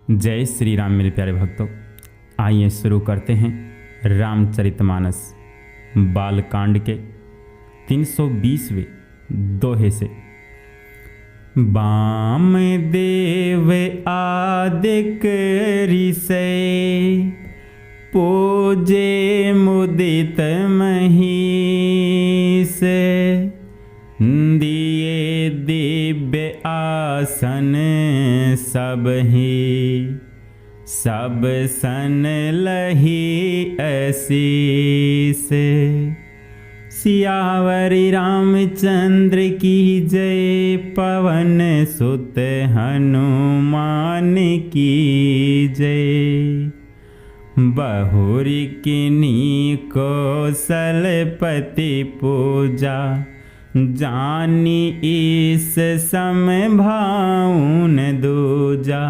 जय श्री राम मेरे प्यारे भक्तों। आइए शुरू करते हैं रामचरितमानस बालकांड के 320वें दोहे से। वामदेव आदिक ऋषि पूजे मुदित महीस, दिए दिव्य आसन सब सन लही असीस। सियावरी रामचंद्र की जय, पवन सुत हनुमान की जय। बहुरी किन्हीं कौशलपति पूजा, जानी इस समय भाऊन दूजा।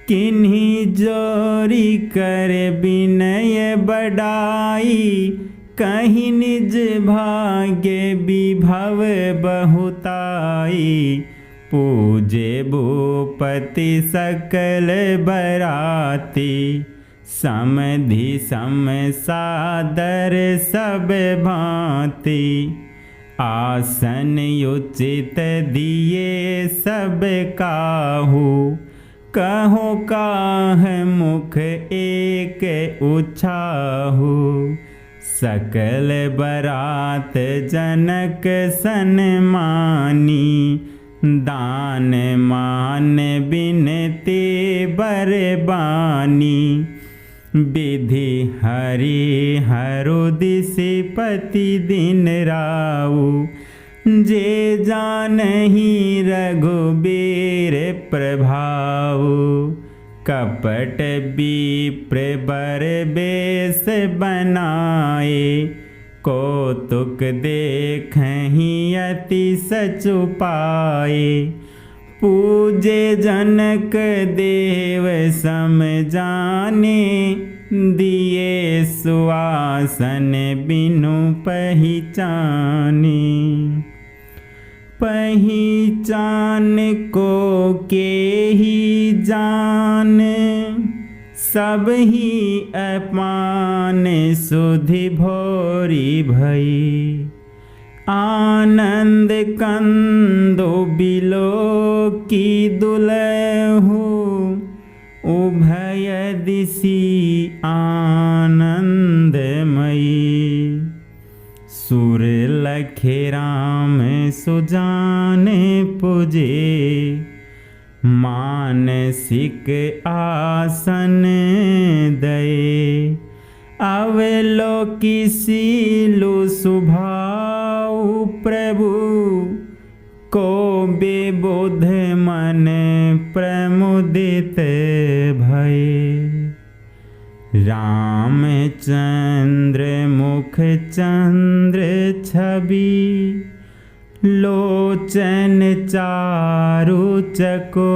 किन्हीं जोरी कर विनय बढ़ाई, कहीं निज भाग्य विभव बहुताई। पूजे भूपति सकल बराती, समधि सम सादर सब भांति। आसन उचित दिए सब काहू, कहो काह मुख एक उछाहू। सकल बरात जनक सन्मानी, दान मान बिनती बरबानी। विधि हरि हरुदिशिपति दिन राऊ, जे जानहि रघुबीर प्रभाऊ। कपट विप्र बर बेश बनाए, कौतुक देखहि अति सचुपाए। पूजे जनक देव सम जाने, दिए सुआसन बिनु पहचाने। पहचान को के ही जान, सब ही अपान सुधि भोरी भई। आनंद कंदो बिलो की दुलहु, उभय दिशि आनंदमयी। सुर लखे राम सुजाने पुजे, मानसिक आसन दये। अवलोकी सीलु सुभाऊ प्रभु, को बेबोध मन प्रमुदित भये। रामचंद्र मुख चंद्र छवि, लोचन चारु चकोर।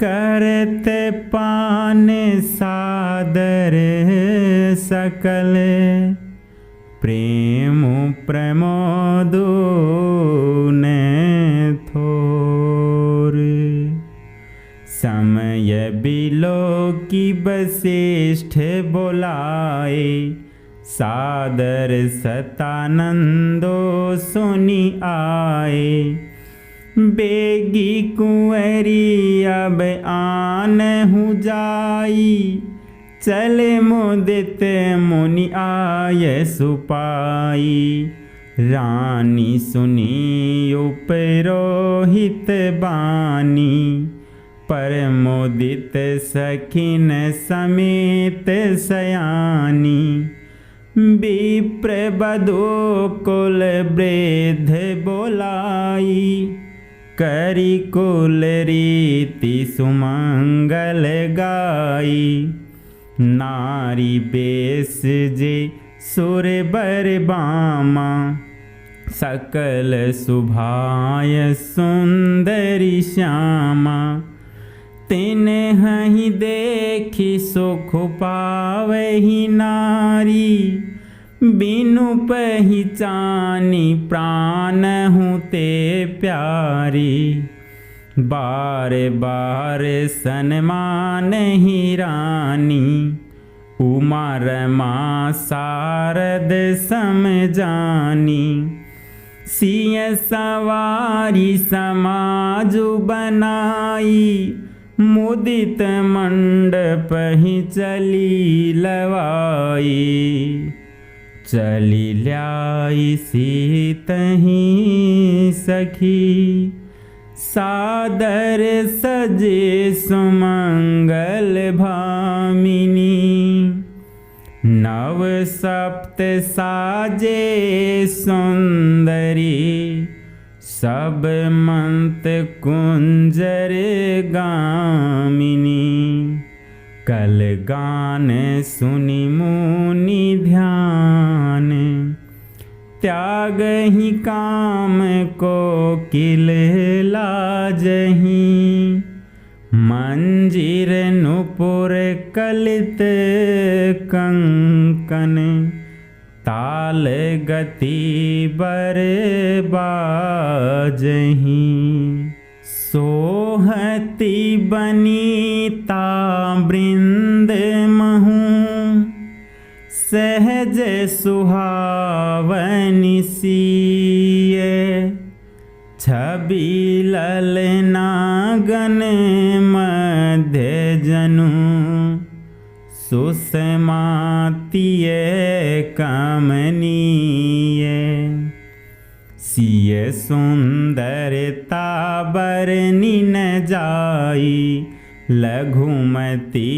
करत पान सादर सकल, प्रेम प्रमोदो ने थोर। समय बिलो की वशिष्ठ बोलाए, सादर सतानंदो सुनि आए। बेगी कुंवरी अब आनहु जाई, चले मुदित मुनि आय सुपाई। रानी सुनी उपरोहित बानी, परमोदित सखिन समेत सयानी। विप्र बधू कुल वृद्ध बोलाई, करी कुल रीति सुमंगल गाई। नारी बेस जे सुर बर बामा, सकल सुभाय सुंदरी श्यामा। तिन्हि देखि सुख पावहि नारी, बिनु पहचानी प्राण हूँ ते प्यारी। बार बार सन्मान ही रानी, उमा रमा शारद समझानी। सिय सवारी समाज बनाई, मुदित मंडप ही चली लवाई। चली ल्याई सीतही सखी, सादर सजे सुमंगल भामिनी। नव सप्त साजे सुंदरी, सब मंत कुंजर गामिनी। कल गान सुनि मुनि ध्यान, त्याग ही काम को किल लाजही। मंजीर नुपुर कलित कंकन, ताल गति बर बाजही। सोहती बनीता वृंद महू, सहज सुहावनि सिए। छवि ललना गण मध्य जनु, सुषमा तिय कमनीय। सिय सुंदरता बरनि न जाई, लघुमती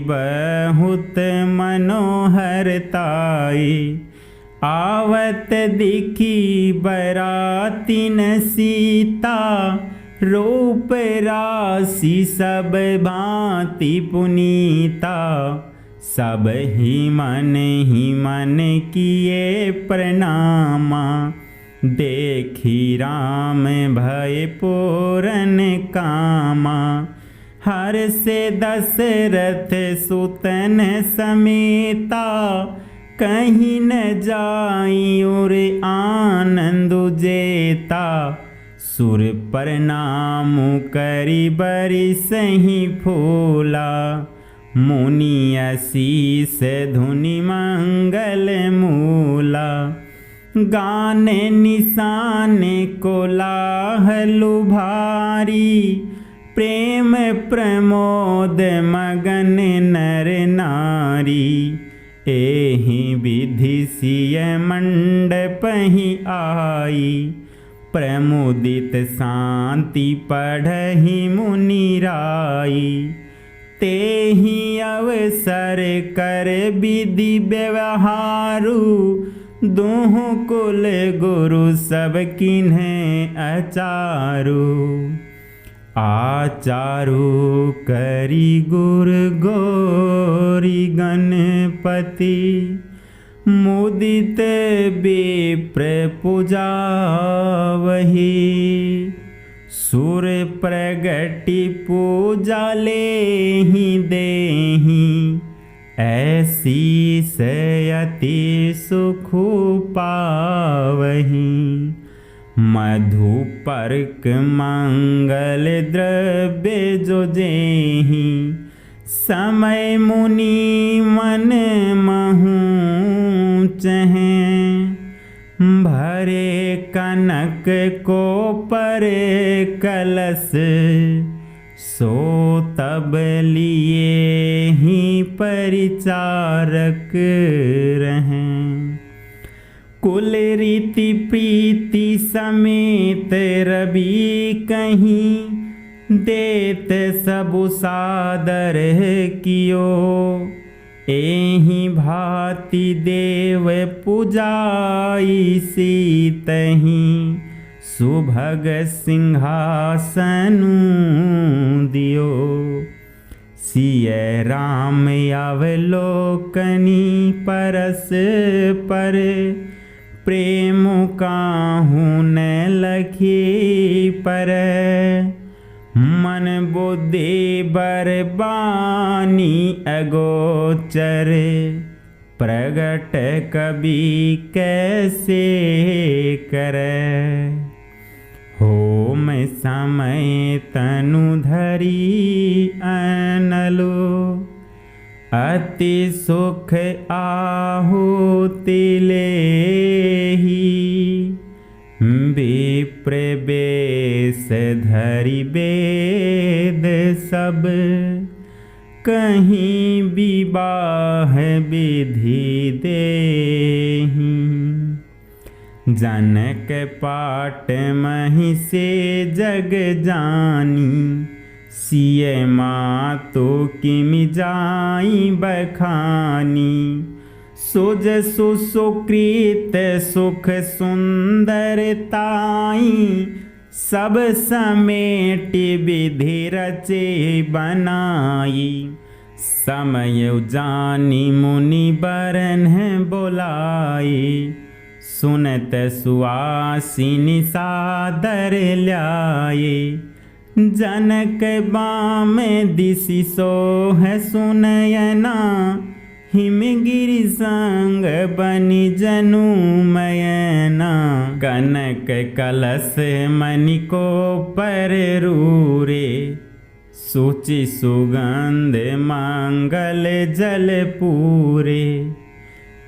बहुत मनोहरताई। आवत दिखी बरातिन सीता, रूप राशि सब भांति पुनीता। सब ही मन किए प्रणामा, देखी राम भय पूरन कामा। हर से दशरथ सुतन समेता, कहीं न जाई और आनंद जेता। सुर प्रणाम करी बरि सही फूला, मुनि असीस धुनि मंगल मूला। गान निशान कोलाहल भारी, प्रेम प्रमोद मगन नर नारी। एहि विधि सिय मंडप ही आई, प्रमुदित शांति पढ़हि मुनि राई। तेहि अवसर कर विधि व्यवहारु, दुहु कुल गुरु सब किन्हें अचारु। आचारु करी गुर गौरी गणपति, मुदित विप्र पूजा वही। सुर प्रगति पूजा लेहि देहि, ऐसी से अति सुख पावही। मधु पर्क मंगल द्रव्य जो जेहि, समय मुनि मन महु चहें। भरे कनक को परे कलश, सो तब लिए ही परिचारक रहें। कुल रीति प्रीति समेत रवि कहीं, देत सबु सादर कियो। एहि भांति देव पूजाई सीतहि, सुभग सिंहासनु दियो। सिय राम अवलोकनी परस पर, प्रेम काहू न लखी पर। मन बुद्धि बरबानी अगोचर, प्रगट कवि कैसे करे। होम समय तनु धरी अनलो, अति सुख आहुति लेहि। विप्र बेश धरि वेद सब, कहीं विवाह विधि देहि। जनक पाट महि से जग जानी, सिय मातु किमि जाई बखानी। सुज सुकृत सुख सुंदरताई, सब समेट विधि रचे बनाई। समय जानी मुनि बरन बोलाई, सुनत सुआसिनी सादर ल्याए। जनक बाम दिसि सोह सुनयना, हिमगिरि संग बनि जनु मयना। कनक कलश मणिको पर रूरे, सूचि सुगंध मंगल जल पूरे।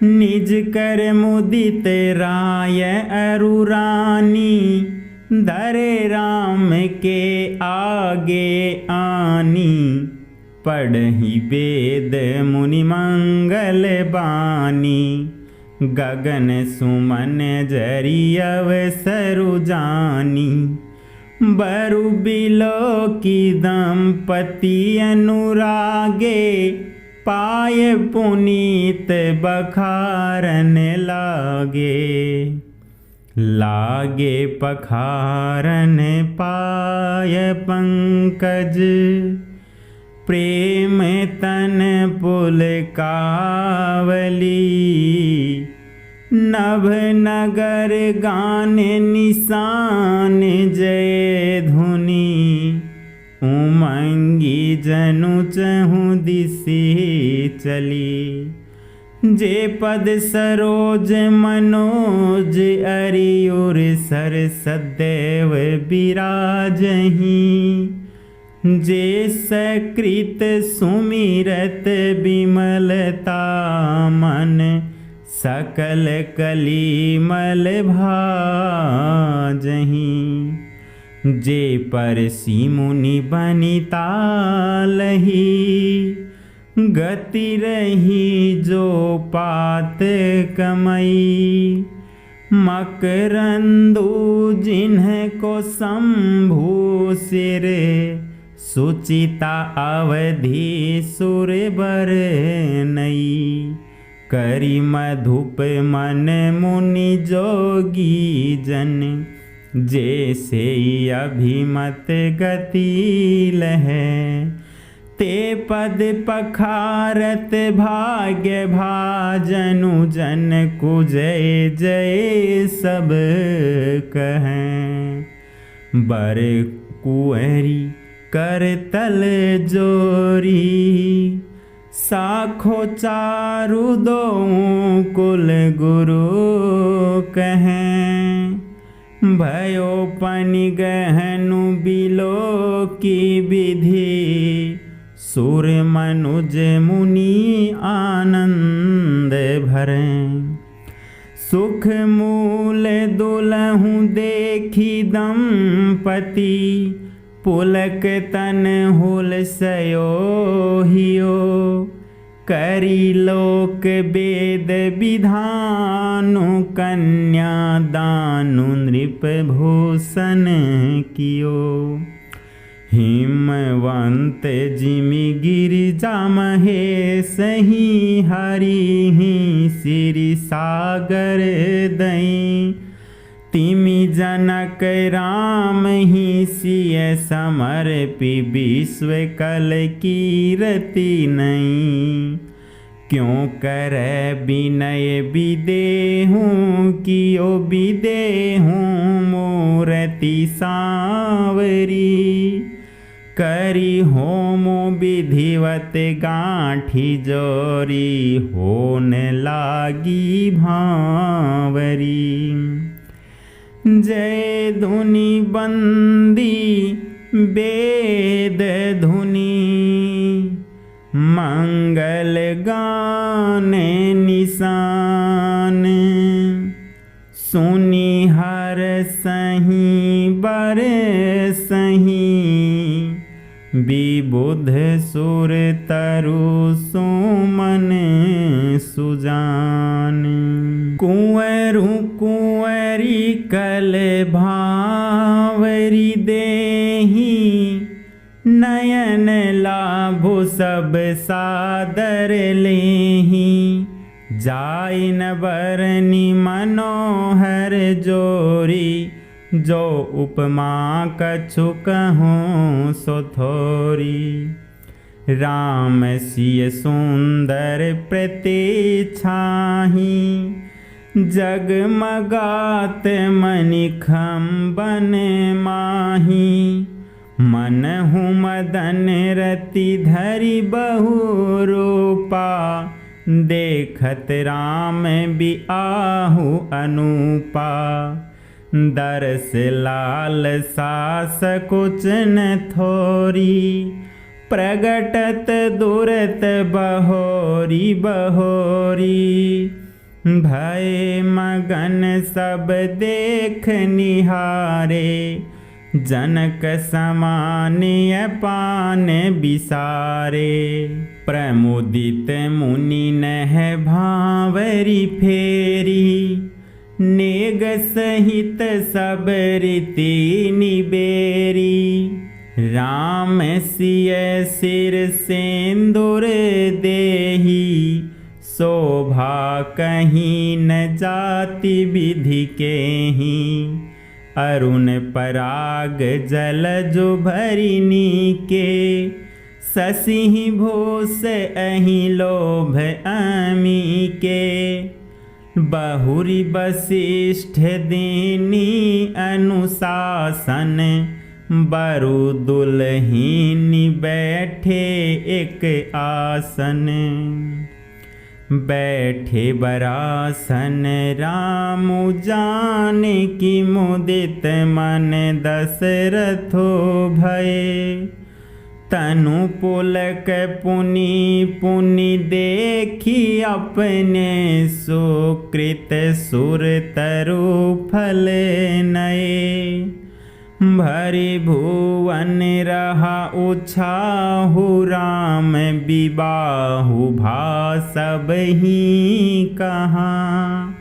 निज कर मुदित राय अरु रानी, धरे राम के आगे आनी। पढ़हि वेद मुनि मंगल बानी, गगन सुमन जरि अवसरु जानी। बरु बिलो की दंपति अनुरागे, पाय पुनीत बखारन लागे। लागे पखारन पाय पंकज, प्रेम तन पुल कावली। नभ नगर गान निशान जय धुनि, उमंगी जनु चहु दिशि चली। जे पद सरोज मनोज अरियुर सर सदैव बिराजहि। जे सकृत सुमिरत विमलता मन, सकल कलिमल भाजहि। जे परसी मुनि बनिता लही, गति रही जो पात कमई। मकरंदु जिन्ह को शंभु सिर, सुचिता अवधि सुर बर नई। करी मधुप मन मुनि जोगी जन, जैसे अभिमत गति लहै। ते पद पखारत भाग्य भाजनु, जन को जय जय सब कहें। बर कुंवरी कर तल जोरी, साखो चारु दो कुल गुरु कहें। भयो पनि गहनु बिलो की विधि, सुर मनुज मुनि आनंद भरें। सुख मूल दुलहु देखी दंपति, पुलक तन हुल सयोहियो। करी लोक वेद विधानु, कन्या दानु नृप भूषण कियो। हिमवंत जिमि गिरिजा महेश ही, हरि ही सिरि सागर दई। तिमि जनक राम ही सिय समर्पि, विश्व कल कीरति नहीं। क्यों करे विनय विदेहु, कियो विदेहु मूर्ति सांवरी। करी होम विधिवत गांठी जोरी, होन लागी भांवरी। जय धुनि बंदी वेद धुनि, मंगल गाने निशान। सुनि हर सही बर सही, विबुध सुर तरु सुमन सुजान। कुंवरु कुंवरी कल भावरी देही, नयन लाभु सब सादर लेही। जाय न बरनी मनोहर जोरी, जो उपमा कछु कहूँ सो थोरी। राम सिय सुंदर प्रतिछाही, जगमगात मनिखम बन माही। मनहु मदन रति धरि बहु रूपा, देखत राम बिआहु अनूपा। दरस लाल सास कुछ न थोरी, प्रगटत दुरत बहोरी बहोरी। भय मगन सब देख निहारे, जनक समान पान बिसारे। प्रमुदित मुनि नह भावरी फेरी, नेग सहित सब रीति निबेरी। राम सिय सिर सिंदूर देही, शोभा कहीं न जाति विधि केहि। अरुण पराग जल जो भरिनी के, ससिहि भूस अहि लोभ अमी के। बहुरी वशिष्ठ दीनी अनुशासन, बरु दुलहिनी बैठे एक आसन। बैठे बरासन राम जानकी, मुदित मन दशरथो भये। तनु पुलक पुनि पुनि देखी, अपने सुकृत सुर तरु फल नये। भरि भुवन रहा उछाहु, राम विबाहु भा सब ही कहाँ।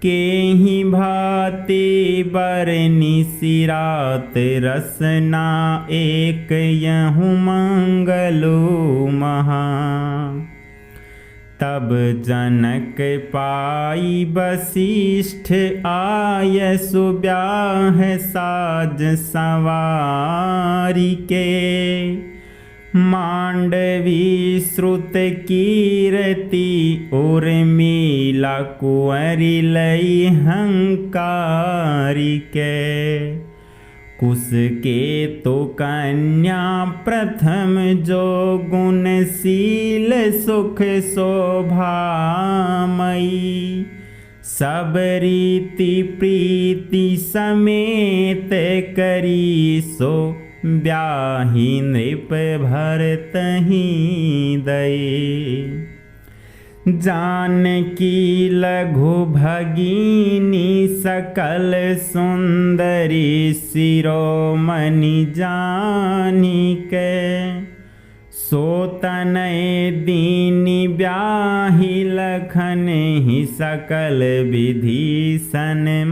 केहि भांति बरनी सिरात, रसना एक यहु मंगलो महा। तब जनक पाई वशिष्ठ आय, सुब्याह साज सवारी के। मांडवी श्रुत कीरति, उर्मिला कुंवरी लई हंकारी के। कुश के तो कन्या प्रथम, जो गुणशील सुख शोभामयी। सब रीति प्रीति समेत करी, सो ब्याही नृप भरतहि दये। जानकी लघु भगिनी, सकल सुंदरी शिरोमणि जानिके। सोतनय दीनी ब्याही, लखन ही सकल विधि सन्मानिके।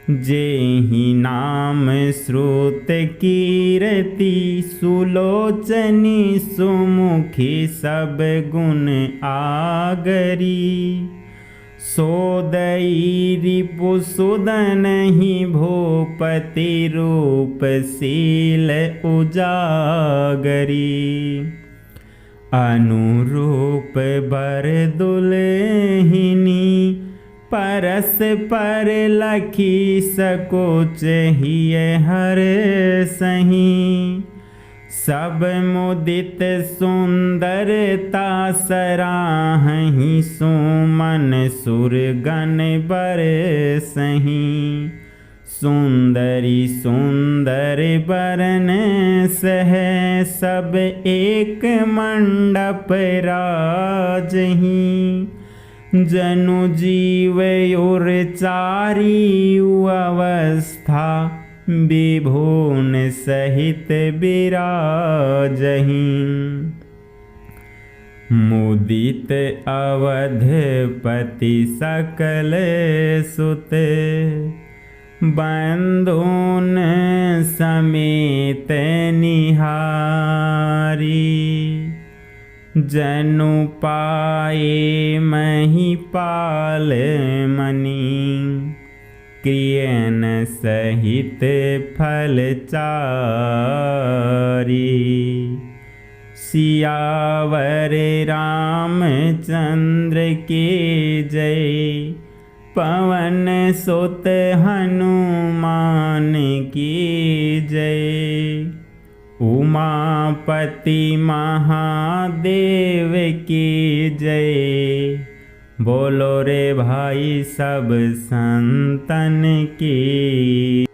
जेहि नाम श्रुत कीरति, सुलोचनी सुमुखी सब गुण आगरी। सोदई रिपुसुदन ही, भूपति रूप शील उजागरी। अनुरूप बर दुल्हिनी, परस पर लखी सकोच हिय हर सही। सब मुदित सुंदरता सराहहि, सुमन सुरगण बरसहि। सुंदरी सुंदर बरन सह, सब एक मंडप राजहि। जनु जीव और चारी अवस्था, विभुन सहित विराजहि। मुदित अवधपति सकल सुत, बंधुन समेत निहारी। जनु पाए महिपाल मणि, क्रियन सहित फलचारी। सियावर रामचंद्र के जय, पवन सुत हनुमान की जय। उमापति महादेव की जय, बोलो रे भाई सब संतन की।